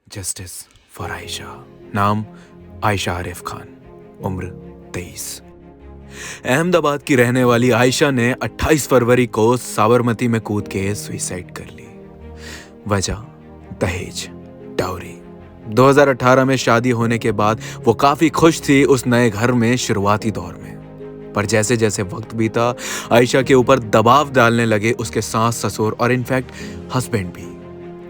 Justice for Ayesha. नाम आयशा आरिफ खान, उम्र 23। अहमदाबाद की रहने वाली आयशा ने 28 फरवरी को साबरमती में कूद के सुसाइड कर ली। वजह दहेज, डाउरी। 2018 में शादी होने के बाद वो काफी खुश थी उस नए घर में शुरुआती दौर में, पर जैसे जैसे वक्त बीता आयशा के ऊपर दबाव डालने लगे उसके सास, ससुर और इनफैक्ट हस्बैंड भी।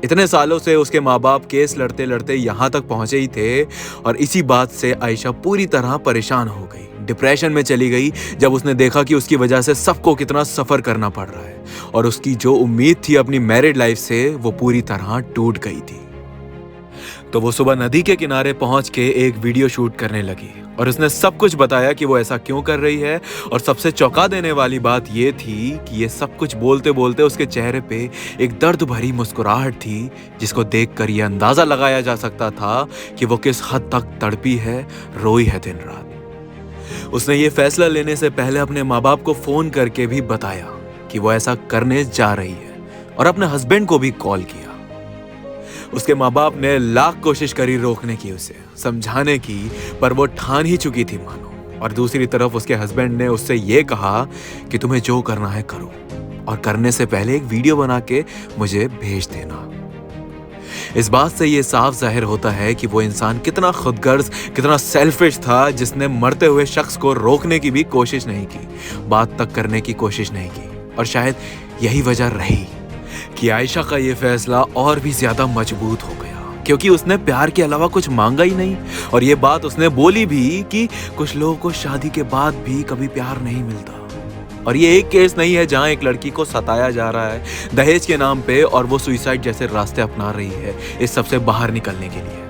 इतने सालों से उसके माँ बाप केस लड़ते लड़ते यहाँ तक पहुंचे ही थे और इसी बात से आयशा पूरी तरह परेशान हो गई, डिप्रेशन में चली गई जब उसने देखा कि उसकी वजह से सबको कितना सफर करना पड़ रहा है और उसकी जो उम्मीद थी अपनी मैरिड लाइफ से वो पूरी तरह टूट गई थी। तो वो सुबह नदी के किनारे पहुंच के एक वीडियो शूट करने लगी और उसने सब कुछ बताया कि वो ऐसा क्यों कर रही है। और सबसे चौंका देने वाली बात ये थी कि ये सब कुछ बोलते बोलते उसके चेहरे पे एक दर्द भरी मुस्कुराहट थी, जिसको देखकर ये अंदाजा लगाया जा सकता था कि वो किस हद तक तड़पी है, रोई है दिन रात। उसने ये फैसला लेने से पहले अपने माँ बाप को फोन करके भी बताया कि वो ऐसा करने जा रही है और अपने हस्बैंड को भी कॉल किया। उसके माँ बाप ने लाख कोशिश करी रोकने की, उसे समझाने की, पर वो ठान ही चुकी थी मानो। और दूसरी तरफ उसके हस्बैंड ने उससे ये कहा कि तुम्हें जो करना है करो और करने से पहले एक वीडियो बना के मुझे भेज देना। इस बात से ये साफ जाहिर होता है कि वो इंसान कितना खुदगर्ज, कितना सेल्फिश था, जिसने मरते हुए शख्स को रोकने की भी कोशिश नहीं की, बात तक करने की कोशिश नहीं की। और शायद यही वजह रही कि आयशा का ये फैसला और भी ज्यादा मजबूत हो गया, क्योंकि उसने प्यार के अलावा कुछ मांगा ही नहीं। और ये बात उसने बोली भी कि कुछ लोगों को शादी के बाद भी कभी प्यार नहीं मिलता। और ये एक केस नहीं है जहां एक लड़की को सताया जा रहा है दहेज के नाम पे और वो सुसाइड जैसे रास्ते अपना रही है इस सबसे बाहर निकलने के लिए।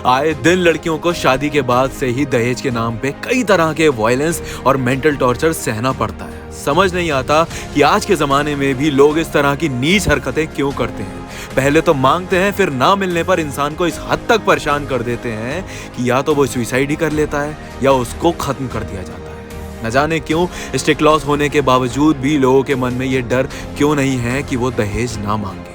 आए दिन लड़कियों को शादी के बाद से ही दहेज के नाम पे कई तरह के वायलेंस और मेंटल टॉर्चर सहना पड़ता है। समझ नहीं आता कि आज के जमाने में भी लोग इस तरह की नीच हरकतें क्यों करते हैं। पहले तो मांगते हैं, फिर ना मिलने पर इंसान को इस हद तक परेशान कर देते हैं कि या तो वो सुसाइड ही कर लेता है या उसको खत्म कर दिया जाता है। न जाने क्यों स्ट्रिक्ट लॉस होने के बावजूद भी लोगों के मन में ये डर क्यों नहीं है कि वो दहेज ना मांगे।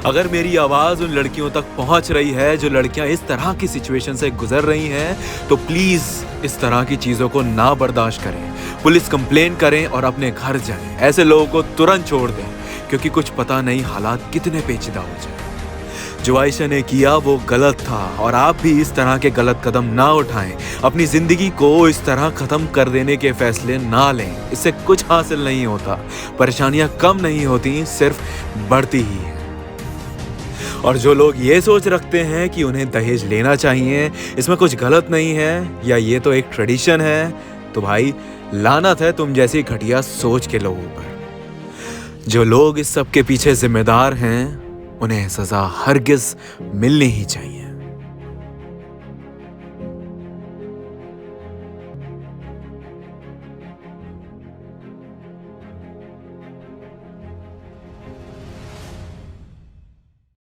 अगर मेरी आवाज उन लड़कियों तक पहुंच रही है जो लड़कियां इस तरह की सिचुएशन से गुजर रही हैं, तो प्लीज इस तरह की चीजों को ना बर्दाश्त करें, पुलिस कंप्लेन करें और अपने घर जाएं। ऐसे लोगों को तुरंत छोड़ दें, क्योंकि कुछ पता नहीं हालात कितने पेचीदा हो जाए। जो आयशा ने किया वो गलत था और आप भी इस तरह के गलत कदम ना उठाएं। अपनी जिंदगी को इस तरह खत्म कर देने के फैसले ना लें, इससे कुछ हासिल नहीं होता, परेशानियां कम नहीं होती, सिर्फ बढ़ती ही है। और जो लोग ये सोच रखते हैं कि उन्हें दहेज लेना चाहिए, इसमें कुछ गलत नहीं है या ये तो एक ट्रेडिशन है, तो भाई लानत है तुम जैसी घटिया सोच के लोगों पर। जो लोग इस सब के पीछे जिम्मेदार हैं उन्हें सजा हरगिज मिलनी ही चाहिए।